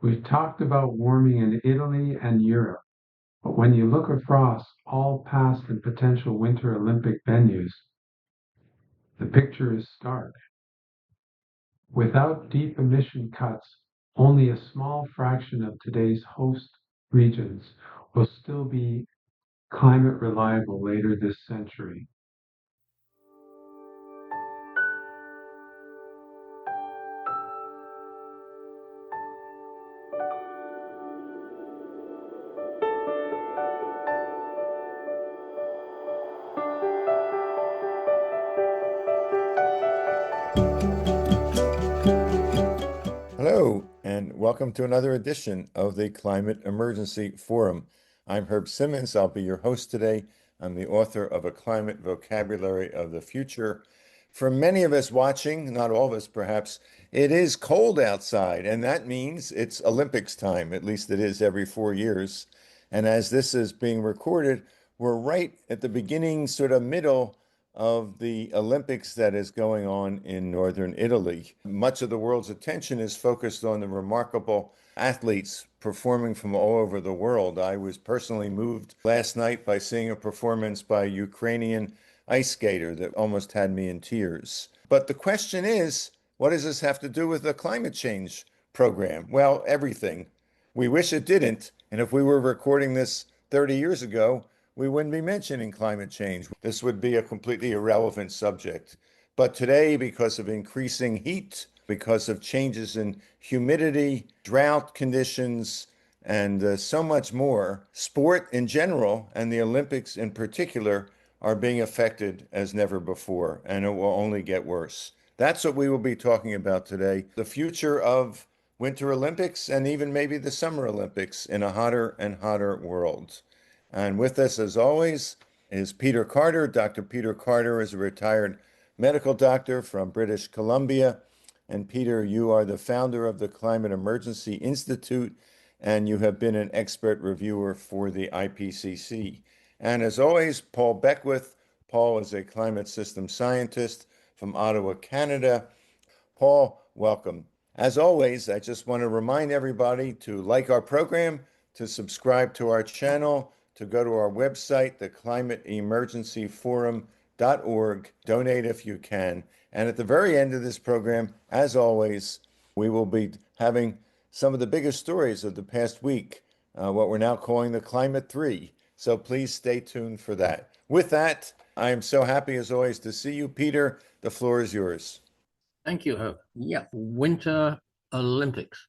We've talked about warming in Italy and Europe, but when you look across all past and potential Winter Olympic venues, the picture is stark. Without deep emission cuts, only a small fraction of today's host regions will still be climate reliable later this century. Hello, and welcome to another edition of the Climate Emergency Forum. I'm Herb Simmons. I'll be your host today. I'm the author of A Climate Vocabulary of the Future. For many of us watching, not all of us perhaps, it is cold outside, and that means it's Olympics time. At least it is every 4 years. And as this is being recorded, we're right at the beginning, sort of middle of the Olympics that is going on in northern Italy. Much of the world's attention is focused on the remarkable athletes performing from all over the world. I was personally moved last night by seeing a performance by a Ukrainian ice skater that almost had me in tears. But the question is, what does this have to do with the climate change program? Well, everything. We wish it didn't. And if we were recording this 30 years ago, we wouldn't be mentioning climate change. This would be a completely irrelevant subject. But today, because of increasing heat, because of changes in humidity, drought conditions, and so much more, sport in general and the Olympics in particular are being affected as never before, and it will only get worse. That's what we will be talking about today, the future of Winter Olympics and even maybe the Summer Olympics in a hotter and hotter world. And with us, as always, is Peter Carter. Dr. Peter Carter is a retired medical doctor from British Columbia. And Peter, you are the founder of the Climate Emergency Institute, and you have been an expert reviewer for the IPCC. And as always, Paul Beckwith. Paul is a climate system scientist from Ottawa, Canada. Paul, welcome. As always, I just want to remind everybody to like our program, to subscribe to our channel, to go to our website, theclimateenergencyforum.org, donate if you can. And at the very end of this program, as always, we will be having some of the biggest stories of the past week, what we're now calling the Climate 3. So please stay tuned for that. With that, I am so happy as always to see you, Peter. The floor is yours. Thank you, Herb. Yeah, Winter Olympics.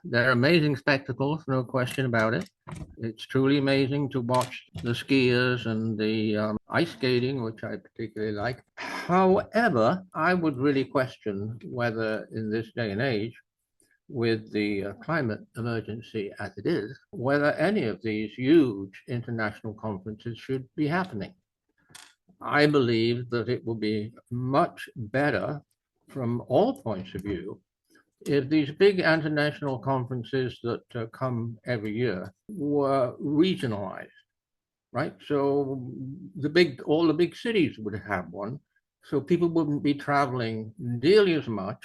They're amazing spectacles, no question about it. It's truly amazing to watch the skiers and the ice skating, which I particularly like. However, I would really question whether in this day and age, with the climate emergency as it is, whether any of these huge international conferences should be happening. I believe that it will be much better from all points of view if these big international conferences that come every year were regionalized, right? So all the big cities would have one, so people wouldn't be traveling nearly as much,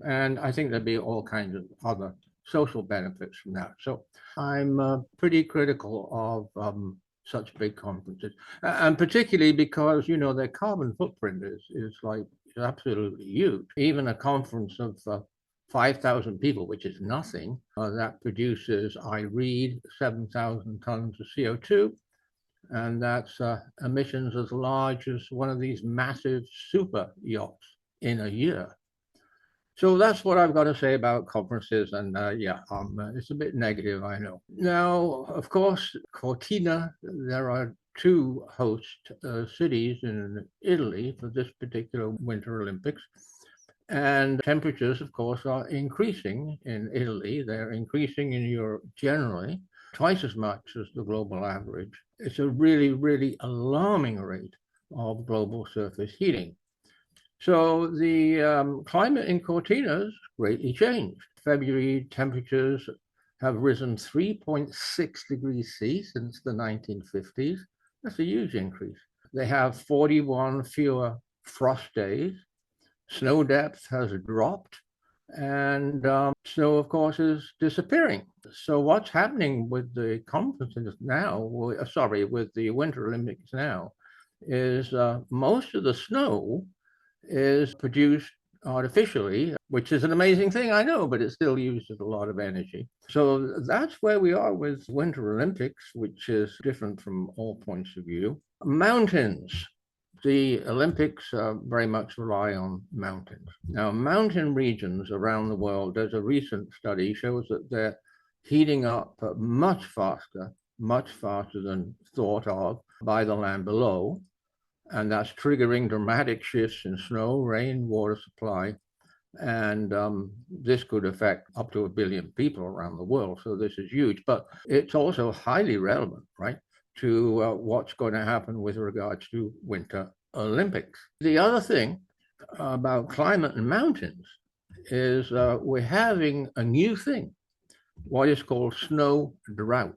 and I think there'd be all kinds of other social benefits from that. So I'm pretty critical of such big conferences, and particularly because their carbon footprint is like absolutely huge. Even a conference of 5,000 people, which is nothing, that produces, I read, 7,000 tons of CO2, and that's emissions as large as one of these massive super yachts in a year. So that's what I've got to say about conferences, and it's a bit negative, I know. Now, of course, Cortina, there are two host cities in Italy for this particular Winter Olympics. And temperatures, of course, are increasing in Italy. They're increasing in Europe generally, twice as much as the global average. It's a really, really alarming rate of global surface heating. So the climate in Cortina has greatly changed. February temperatures have risen 3.6 degrees C since the 1950s. That's a huge increase. They have 41 fewer frost days. Snow depth has dropped, And snow, of course, is disappearing. So what's happening with the conferences now, with the Winter Olympics now, is most of the snow is produced artificially, which is an amazing thing, I know, but it still uses a lot of energy. So that's where we are with Winter Olympics, which is different from all points of view. Mountains. The Olympics very much rely on mountains. Now, mountain regions around the world, there's a recent study shows that they're heating up much faster than thought of by the land below. And that's triggering dramatic shifts in snow, rain, water supply. And this could affect up to 1 billion people around the world. So this is huge, but it's also highly relevant, right, to what's going to happen with regards to Winter Olympics. The other thing about climate and mountains is we're having a new thing, what is called snow drought.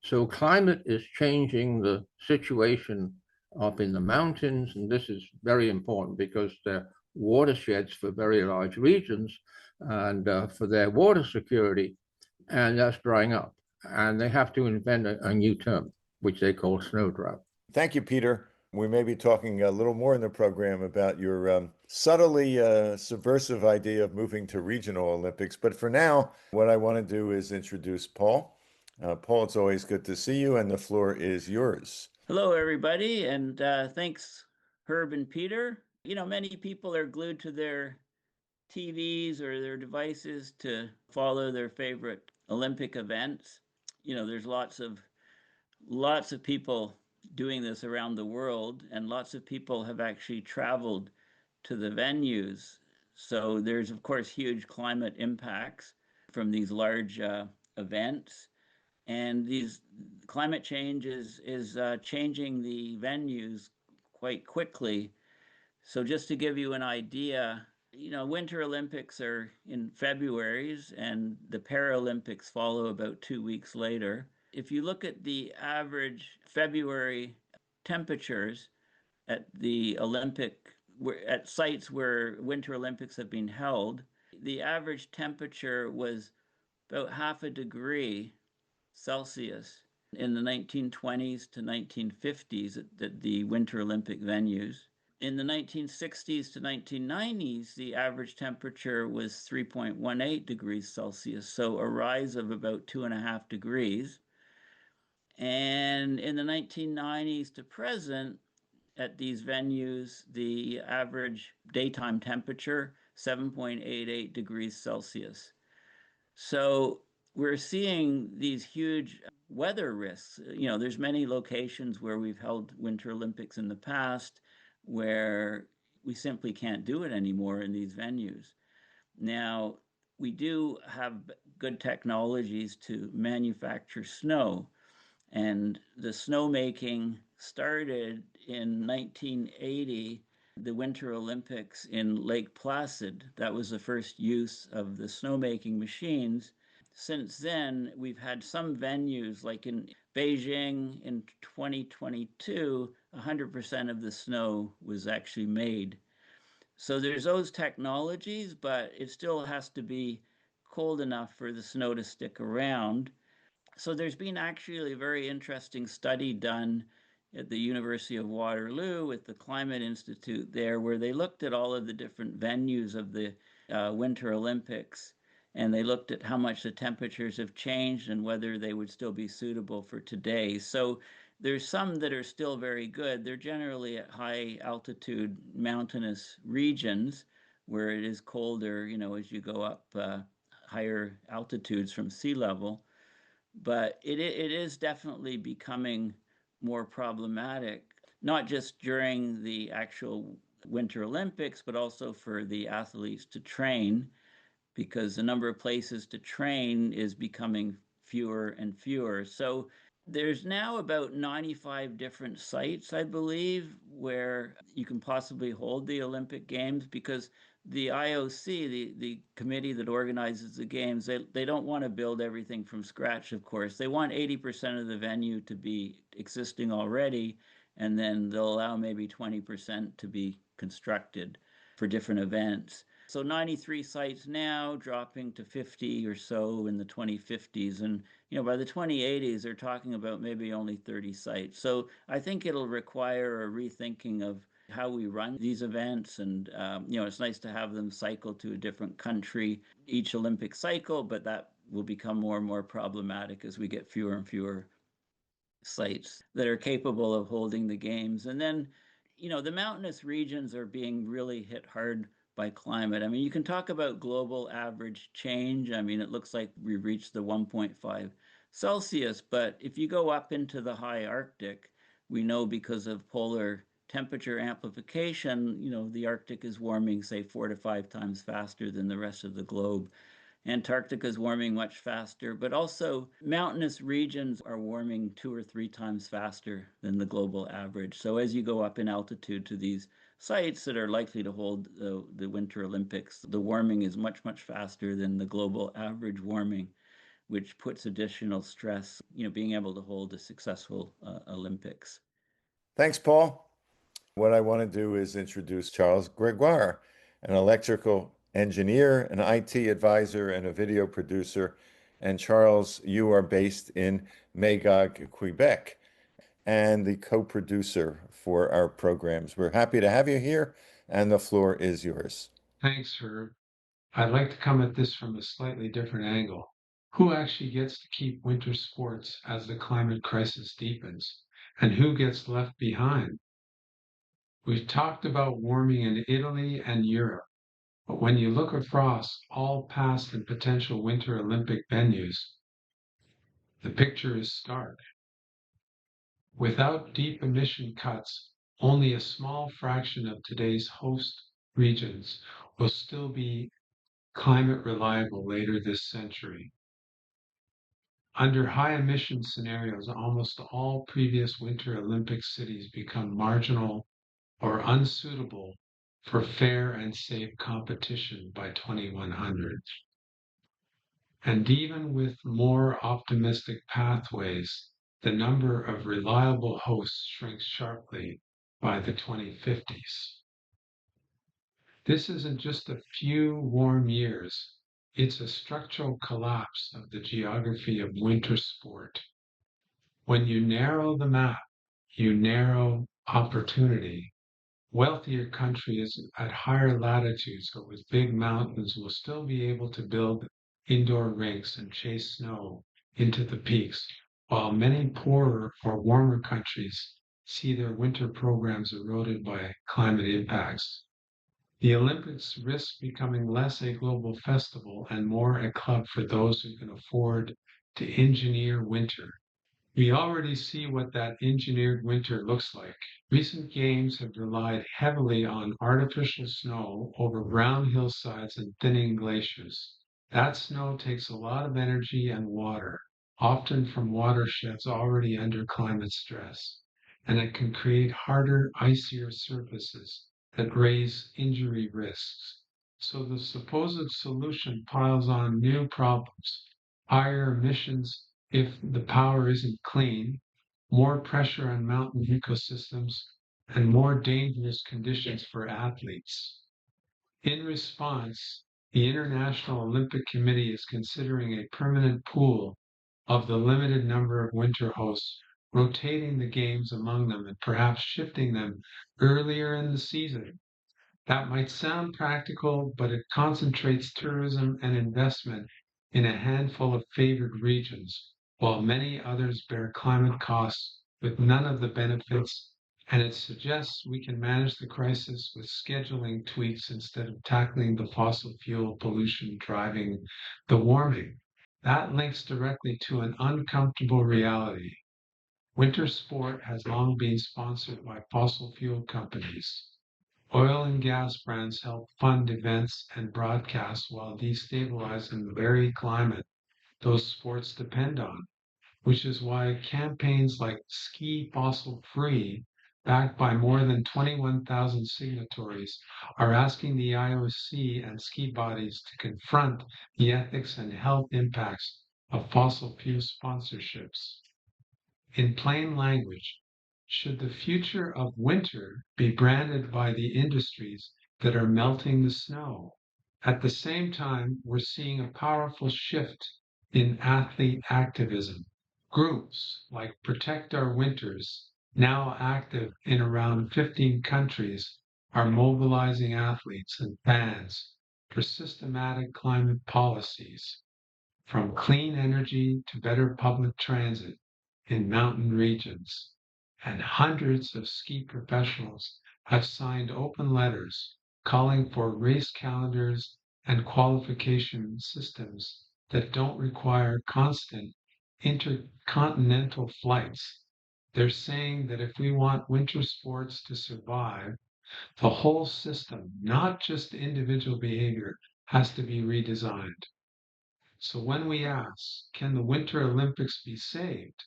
So climate is changing the situation up in the mountains, and this is very important because they're watersheds for very large regions and for their water security, and that's drying up. And they have to invent a new term, which they call snow drought. Thank you, Peter. We may be talking a little more in the program about your subtly subversive idea of moving to regional Olympics. But for now, what I want to do is introduce Paul. Paul, it's always good to see you, and the floor is yours. Hello, everybody, and thanks, Herb and Peter. You know, many people are glued to their TVs or their devices to follow their favorite Olympic events. You know, there's lots of people doing this around the world, and lots of people have actually traveled to the venues. So there's, of course, huge climate impacts from these large events. And these climate change is changing the venues quite quickly. So just to give you an idea, you know, Winter Olympics are in February's and the Paralympics follow about 2 weeks later. If you look at the average February temperatures at the at sites where Winter Olympics have been held, the average temperature was about half a degree Celsius in the 1920s to 1950s at the Winter Olympic venues. In the 1960s to 1990s, the average temperature was 3.18 degrees Celsius, so a rise of about 2.5 degrees. And in the 1990s to present, at these venues, the average daytime temperature, 7.88 degrees Celsius. So we're seeing these huge weather risks. You know, there's many locations where we've held Winter Olympics in the past where we simply can't do it anymore in these venues. Now, we do have good technologies to manufacture snow, and the snowmaking started in 1980, the Winter Olympics in Lake Placid. That was the first use of the snowmaking machines. Since then, we've had some venues, like in Beijing in 2022, 100% of the snow was actually made. So there's those technologies, but it still has to be cold enough for the snow to stick around. So there's been actually a very interesting study done at the University of Waterloo with the Climate Institute there, where they looked at all of the different venues of the Winter Olympics, and they looked at how much the temperatures have changed and whether they would still be suitable for today. So there's some that are still very good. They're generally at high altitude mountainous regions where it is colder, you know, as you go up higher altitudes from sea level. But it is definitely becoming more problematic, not just during the actual Winter Olympics, but also for the athletes to train, because the number of places to train is becoming fewer and fewer. So there's now about 95 different sites, I believe, where you can possibly hold the Olympic Games, because the IOC, the committee that organizes the games, they don't want to build everything from scratch, of course. They want 80% of the venue to be existing already, and then they'll allow maybe 20% to be constructed for different events. So 93 sites now, dropping to 50 or so in the 2050s. And, by the 2080s, they're talking about maybe only 30 sites. So I think it'll require a rethinking of how we run these events. And, it's nice to have them cycle to a different country each Olympic cycle, but that will become more and more problematic as we get fewer and fewer sites that are capable of holding the games. And then, the mountainous regions are being really hit hard by climate. I mean, you can talk about global average change. I mean, it looks like we reached the 1.5 Celsius, but if you go up into the high Arctic, we know because of polar temperature amplification, the Arctic is warming, say, 4 to 5 times faster than the rest of the globe. Antarctica is warming much faster, but also mountainous regions are warming 2 or 3 times faster than the global average. So as you go up in altitude to these sites that are likely to hold the Winter Olympics, the warming is much, much faster than the global average warming, which puts additional stress, being able to hold a successful Olympics. Thanks, Paul. What I want to do is introduce Charles Gregoire, an electrical engineer, an IT advisor, and a video producer. And Charles, you are based in Magog, Quebec, and the co-producer for our programs. We're happy to have you here, and the floor is yours. Thanks, Herb. I'd like to come at this from a slightly different angle. Who actually gets to keep winter sports as the climate crisis deepens? And who gets left behind? We've talked about warming in Italy and Europe, but when you look across all past and potential Winter Olympic venues, the picture is stark. Without deep emission cuts, only a small fraction of today's host regions will still be climate reliable later this century. Under high emission scenarios, almost all previous Winter Olympic cities become marginal or unsuitable for fair and safe competition by 2100. And even with more optimistic pathways, the number of reliable hosts shrinks sharply by the 2050s. This isn't just a few warm years, it's a structural collapse of the geography of winter sport. When you narrow the map, you narrow opportunity. Wealthier countries at higher latitudes or with big mountains will still be able to build indoor rinks and chase snow into the peaks, while many poorer or warmer countries see their winter programs eroded by climate impacts. The Olympics risk becoming less a global festival and more a club for those who can afford to engineer winter. We already see what that engineered winter looks like. Recent games have relied heavily on artificial snow over brown hillsides and thinning glaciers. That snow takes a lot of energy and water, often from watersheds already under climate stress, and it can create harder, icier surfaces that raise injury risks. So the supposed solution piles on new problems, higher emissions if the power isn't clean, more pressure on mountain ecosystems, and more dangerous conditions for athletes. In response, the International Olympic Committee is considering a permanent pool of the limited number of winter hosts, rotating the games among them and perhaps shifting them earlier in the season. That might sound practical, but it concentrates tourism and investment in a handful of favored regions, while many others bear climate costs with none of the benefits, and it suggests we can manage the crisis with scheduling tweaks instead of tackling the fossil fuel pollution driving the warming. That links directly to an uncomfortable reality. Winter sport has long been sponsored by fossil fuel companies. Oil and gas brands help fund events and broadcasts while destabilizing the very climate those sports depend on, which is why campaigns like Ski Fossil Free, backed by more than 21,000 signatories, are asking the IOC and ski bodies to confront the ethics and health impacts of fossil fuel sponsorships. In plain language, should the future of winter be branded by the industries that are melting the snow? At the same time, we're seeing a powerful shift in athlete activism. Groups like Protect Our Winters, now active in around 15 countries, are mobilizing athletes and fans for systematic climate policies, from clean energy to better public transit in mountain regions. And hundreds of ski professionals have signed open letters calling for race calendars and qualification systems that don't require constant intercontinental flights. They're saying that if we want winter sports to survive, the whole system, not just individual behavior, has to be redesigned. So when we ask, can the Winter Olympics be saved?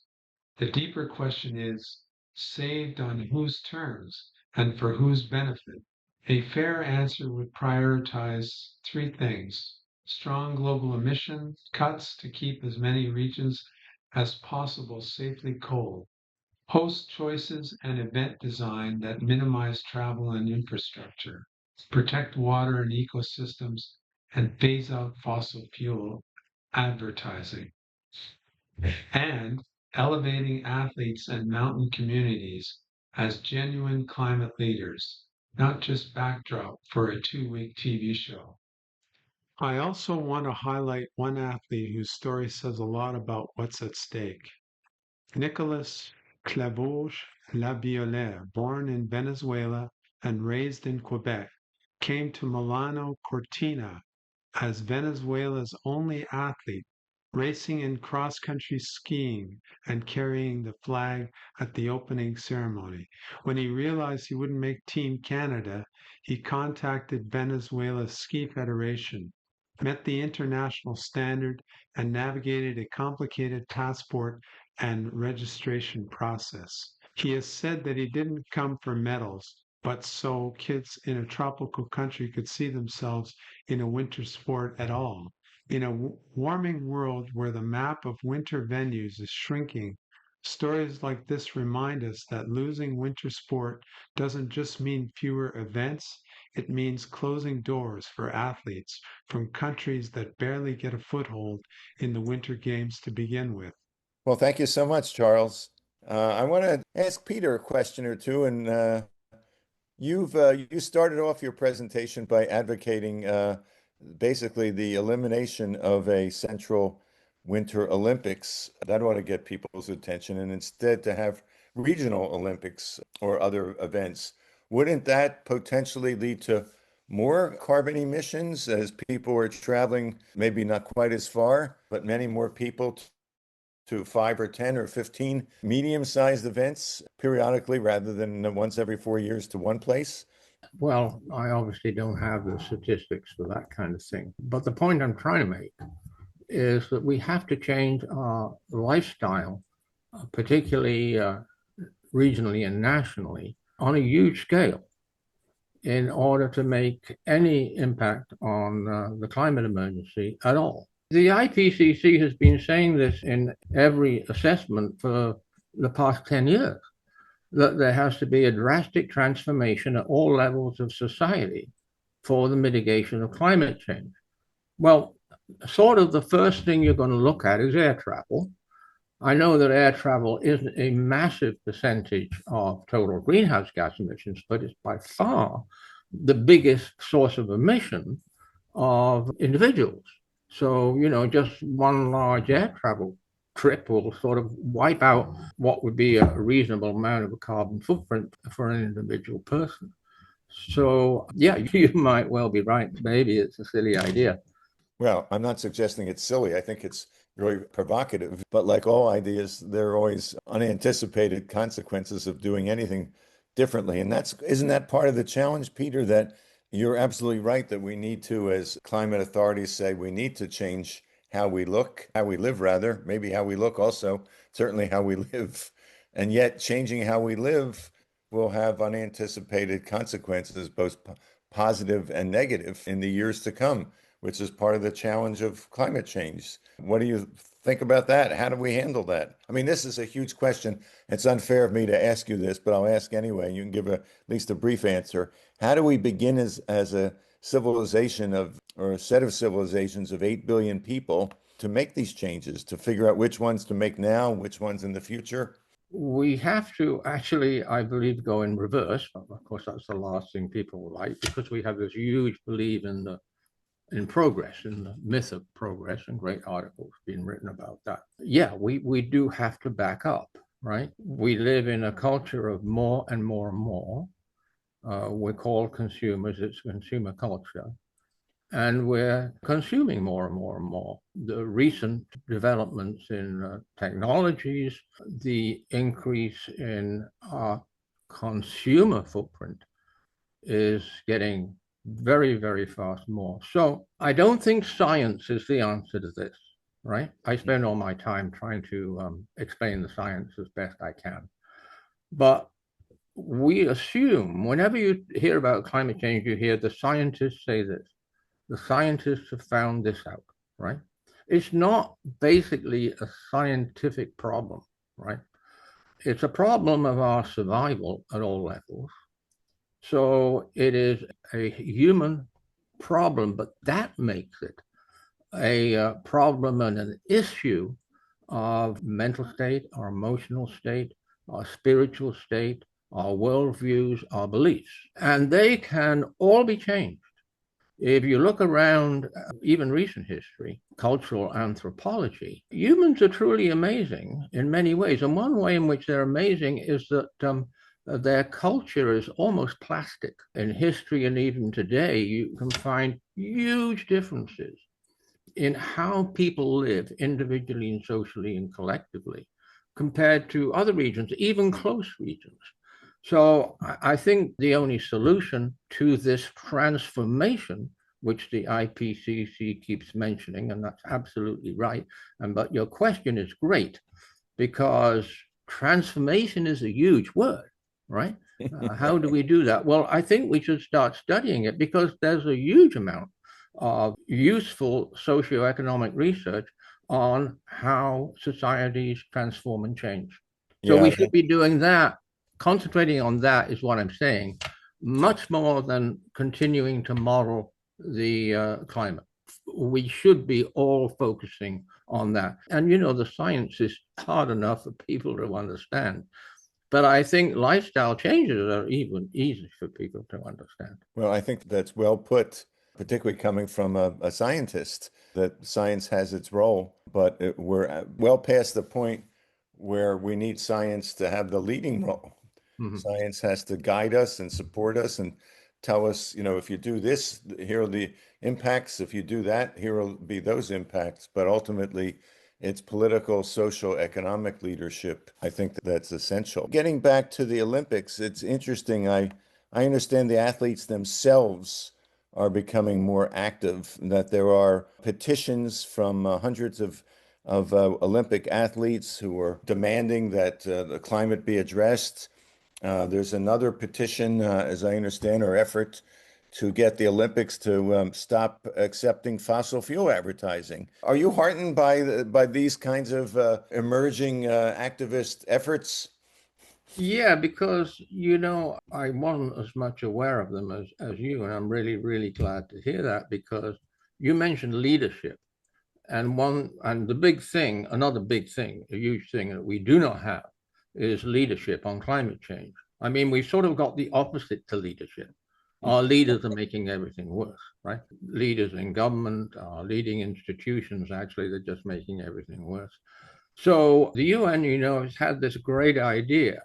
The deeper question is, saved on whose terms and for whose benefit? A fair answer would prioritize three things: strong global emission cuts to keep as many regions as possible safely cold, host choices and event design that minimize travel and infrastructure, protect water and ecosystems, and phase out fossil fuel advertising, and elevating athletes and mountain communities as genuine climate leaders, not just backdrop for a 2-week TV show. I also want to highlight one athlete whose story says a lot about what's at stake. Nicolas Claveau Laviolette, born in Venezuela and raised in Quebec, came to Milano Cortina as Venezuela's only athlete, racing in cross-country skiing and carrying the flag at the opening ceremony. When he realized he wouldn't make Team Canada, he contacted Venezuela's Ski Federation, met the international standard, and navigated a complicated passport and registration process. He has said that he didn't come for medals, but so kids in a tropical country could see themselves in a winter sport at all. In a warming world where the map of winter venues is shrinking, stories like this remind us that losing winter sport doesn't just mean fewer events, it means closing doors for athletes from countries that barely get a foothold in the Winter Games to begin with. Well, thank you so much, Charles. I want to ask Peter a question or two, and you started off your presentation by advocating basically the elimination of a central Winter Olympics. That ought to get people's attention, and instead to have regional Olympics or other events. Wouldn't that potentially lead to more carbon emissions as people are traveling, maybe not quite as far, but many more people to 5 or 10 or 15 medium-sized events periodically rather than once every 4 years to one place? Well, I obviously don't have the statistics for that kind of thing. But the point I'm trying to make is that we have to change our lifestyle, particularly regionally and nationally, on a huge scale in order to make any impact on the climate emergency at all. The IPCC has been saying this in every assessment for the past 10 years, that there has to be a drastic transformation at all levels of society for the mitigation of climate change. Well, sort of the first thing you're going to look at is air travel. I know that air travel isn't a massive percentage of total greenhouse gas emissions, but it's by far the biggest source of emission of individuals. So, just one large air travel trip will sort of wipe out what would be a reasonable amount of a carbon footprint for an individual person. So, yeah, you might well be right. Maybe it's a silly idea. Well, I'm not suggesting it's silly. I think it's really provocative. But like all ideas, there are always unanticipated consequences of doing anything differently. And isn't that part of the challenge, Peter, that you're absolutely right that we need to, as climate authorities say, we need to change how we look, how we live rather, maybe how we look also, certainly how we live. And yet changing how we live will have unanticipated consequences, both positive and negative, in the years to come, which is part of the challenge of climate change. What do you think about that? How do we handle that? I mean, this is a huge question. It's unfair of me to ask you this, but I'll ask anyway. You can give at least a brief answer. How do we begin as a civilization or a set of civilizations of 8 billion people to make these changes, to figure out which ones to make now, which ones in the future? We have to actually, I believe, go in reverse. Of course, that's the last thing people like, because we have this huge belief in progress, in the myth of progress, and great articles being written about that. Yeah, we do have to back up, right? We live in a culture of more and more and more. We're called consumers, it's consumer culture, and we're consuming more and more and more. The recent developments in technologies, the increase in our consumer footprint is getting very, very fast more. So I don't think science is the answer to this, right? I spend all my time trying to explain the science as best I can. But we assume whenever you hear about climate change, you hear the scientists say this. The scientists have found this out, right? It's not basically a scientific problem, right? It's a problem of our survival at all levels. So it is a human problem, but that makes it a problem and an issue of mental state, our emotional state, our spiritual state, our worldviews, our beliefs. And they can all be changed. If you look around, even recent history, cultural anthropology, humans are truly amazing in many ways. And one way in which they're amazing is that their culture is almost plastic. In history and even today, you can find huge differences in how people live individually and socially and collectively compared to other regions, even close regions. So I think the only solution to this transformation, which the IPCC keeps mentioning, and that's absolutely right. But your question is great, because transformation is a huge word, right? How do we do that? Well, I think we should start studying it, because there's a huge amount of useful socioeconomic research on how societies transform and change. So Yeah, we should be doing that. Concentrating on that is what I'm saying, much more than continuing to model the climate. We should be all focusing on that. And, the science is hard enough for people to understand. But I think lifestyle changes are even easy for people to understand. well, I think that's well put, particularly coming from a scientist, that science has its role, but we're well past the point where we need science to have the leading role. Mm-hmm. Science has to guide us and support us and tell us, if you do this, here are the impacts. If you do that, here will be those impacts. But ultimately, it's political, social, economic leadership. I think that's essential. Getting back to the Olympics, it's interesting. I understand the athletes themselves are becoming more active, that there are petitions from hundreds of Olympic athletes who are demanding that the climate be addressed. There's another petition, as I understand, or effort to get the Olympics to stop accepting fossil fuel advertising. Are you heartened by these kinds of emerging activist efforts? Yeah, because, I wasn't as much aware of them as you, and I'm really, really glad to hear that, because you mentioned leadership. And the big thing, another big thing, a huge thing that we do not have is leadership on climate change. I mean, we've sort of got the opposite to leadership. Our leaders are making everything worse, right? Leaders in government, our leading institutions, actually, they're just making everything worse. So the UN, has had this great idea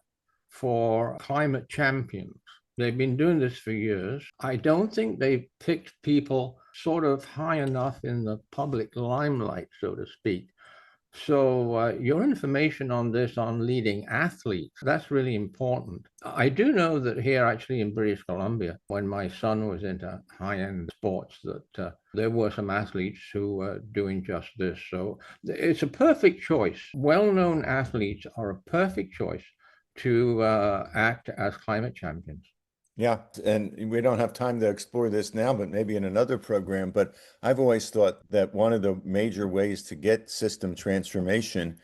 for climate champions. They've been doing this for years. I don't think they've picked people sort of high enough in the public limelight, so to speak. So your information on this, on leading athletes, that's really important. I do know that here, actually in British Columbia, when my son was into high-end sports, that there were some athletes who were doing just this. So it's a perfect choice. Well-known athletes are a perfect choice to act as climate champions. Yeah, and we don't have time to explore this now, but maybe in another program. But I've always thought that one of the major ways to get system transformation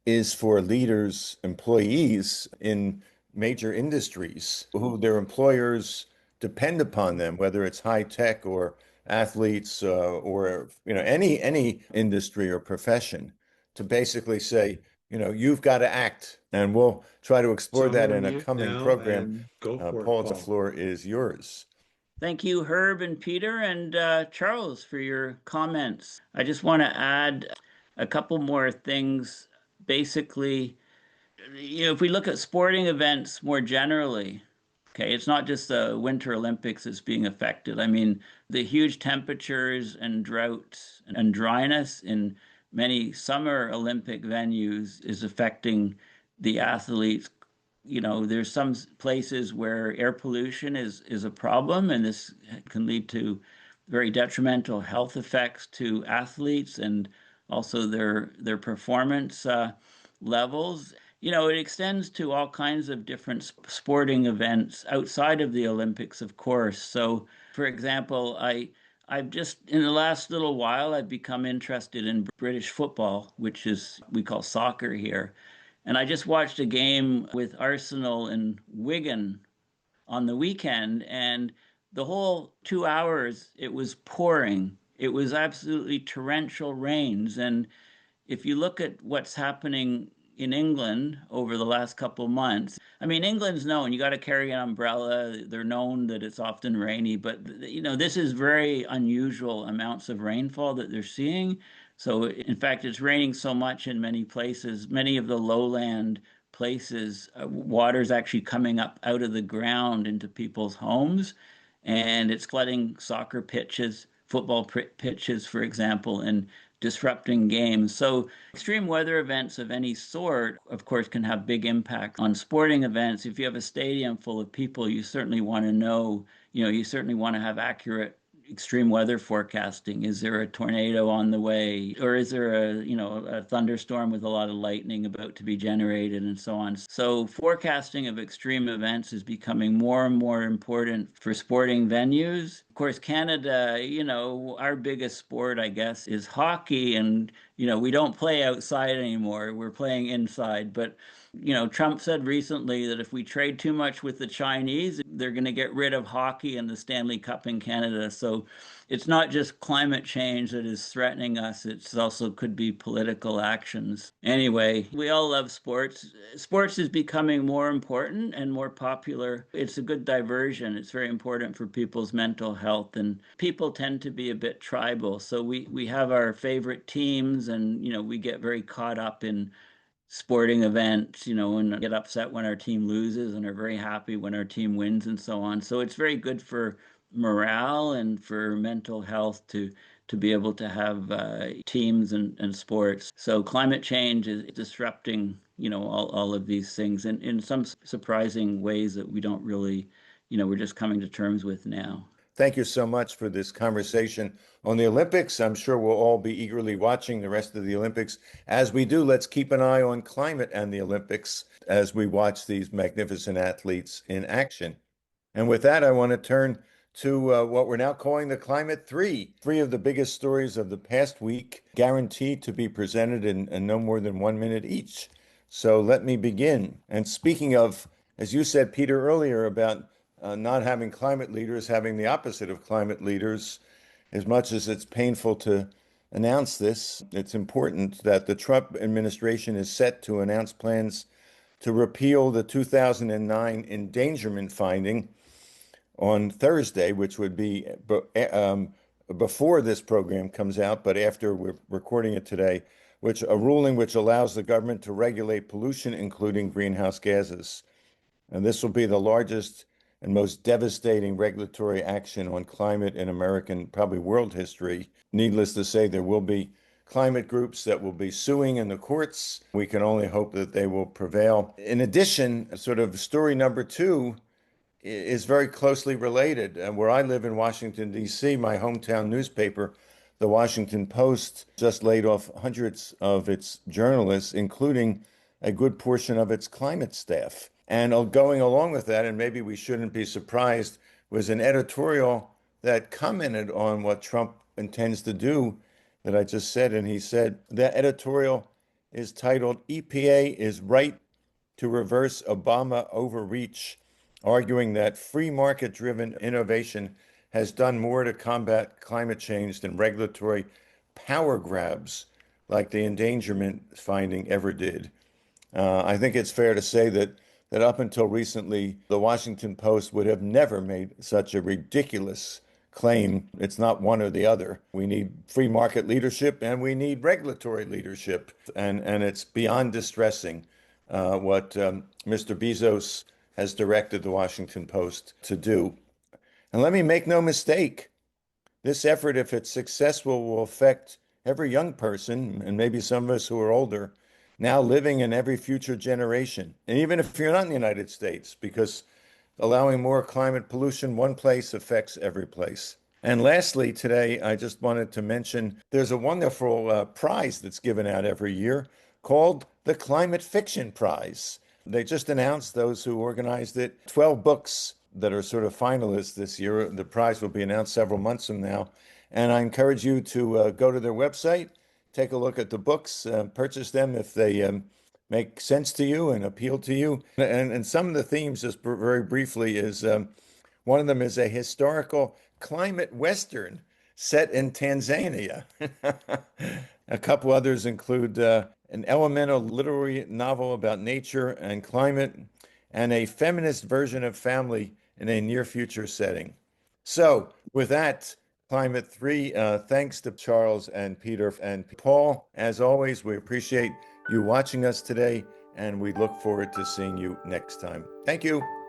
is for leaders, employees in major industries who their employers depend upon them, whether it's high tech or athletes or any industry or profession, to basically say, you've got to act, and we'll try to explore So I'm going that to in a mute coming now program. and go for it, Paul, the Paul. floor is yours. Thank you, Herb and Peter and Charles, for your comments. I just want to add a couple more things. Basically, if we look at sporting events more generally, okay, it's not just the Winter Olympics that's being affected. I mean, the huge temperatures and droughts and dryness in many summer Olympic venues is affecting the athletes. There's some places where air pollution is a problem, and this can lead to very detrimental health effects to athletes and also their performance levels. It extends to all kinds of different sporting events outside of the Olympics, of course. So, for example, I've just in the last little while I've become interested in British football, which is we call soccer here. And I just watched a game with Arsenal and Wigan on the weekend, and the whole 2 hours it was pouring. It was absolutely torrential rains, and if you look at what's happening in England over the last couple of months, I mean, England's known you got to carry an umbrella. They're known that it's often rainy, but this is very unusual amounts of rainfall that they're seeing. So, in fact, it's raining so much in many places, many of the lowland places, water's actually coming up out of the ground into people's homes, and it's flooding soccer pitches, football pitches, for example, and disrupting games. So extreme weather events of any sort, of course, can have big impact on sporting events. If you have a stadium full of people, you certainly want to know, you certainly want to have accurate extreme weather forecasting. Is there a tornado on the way, or is there a thunderstorm with a lot of lightning about to be generated, and so on. So forecasting of extreme events is becoming more and more important for sporting venues. Of course, Canada, our biggest sport, I guess, is hockey, and we don't play outside anymore. We're playing inside, but Trump said recently that if we trade too much with the Chinese, they're going to get rid of hockey and the Stanley Cup in Canada. So it's not just climate change that is threatening us, it's also could be political actions. Anyway, we all love sports. Sports is becoming more important and more popular. It's a good diversion. It's very important for people's mental health, and people tend to be a bit tribal. So we have our favorite teams, and we get very caught up in sporting events, and get upset when our team loses and are very happy when our team wins and so on. So it's very good for morale and for mental health to be able to have teams and sports. So climate change is disrupting, all of these things in some surprising ways that we don't really, we're just coming to terms with now. Thank you so much for this conversation on the Olympics. I'm sure we'll all be eagerly watching the rest of the Olympics. As we do, let's keep an eye on climate and the Olympics as we watch these magnificent athletes in action. And with that, I want to turn to what we're now calling the Climate Three. Three of the biggest stories of the past week, guaranteed to be presented in no more than 1 minute each. So let me begin. And speaking of, as you said, Peter, earlier about not having climate leaders, having the opposite of climate leaders, as much as it's painful to announce this, it's important that the Trump administration is set to announce plans to repeal the 2009 endangerment finding on Thursday, which would be before this program comes out, but after we're recording it today, which a ruling which allows the government to regulate pollution, including greenhouse gases. And this will be the largest and most devastating regulatory action on climate in American, probably world history. Needless to say, there will be climate groups that will be suing in the courts. We can only hope that they will prevail. In addition, sort of story number two is very closely related. Where I live in Washington, D.C., my hometown newspaper, the Washington Post, just laid off hundreds of its journalists, including a good portion of its climate staff. And going along with that, and maybe we shouldn't be surprised, was an editorial that commented on what Trump intends to do that I just said. And he said that editorial is titled, "EPA is right to reverse Obama overreach arguing that free market-driven innovation has done more to combat climate change than regulatory power grabs like the endangerment finding ever did. I think it's fair to say that up until recently, the Washington Post would have never made such a ridiculous claim. It's not one or the other. We need free market leadership and we need regulatory leadership. And it's beyond distressing what Mr. Bezos has directed the Washington Post to do. And let me make no mistake, this effort, if it's successful, will affect every young person, and maybe some of us who are older, now living in every future generation. And even if you're not in the United States, because allowing more climate pollution one place affects every place. And lastly, today, I just wanted to mention there's a wonderful prize that's given out every year called the Climate Fiction Prize. They just announced, those who organized it, 12 books that are sort of finalists this year. The prize will be announced several months from now. And I encourage you to go to their website, take a look at the books, purchase them if they make sense to you and appeal to you. And some of the themes, just very briefly, is one of them is a historical climate western set in Tanzania. A couple others include an elemental literary novel about nature and climate, and a feminist version of family in a near future setting. So, with that, Climate 3, thanks to Charles and Peter and Paul. As always, we appreciate you watching us today, and we look forward to seeing you next time. Thank you.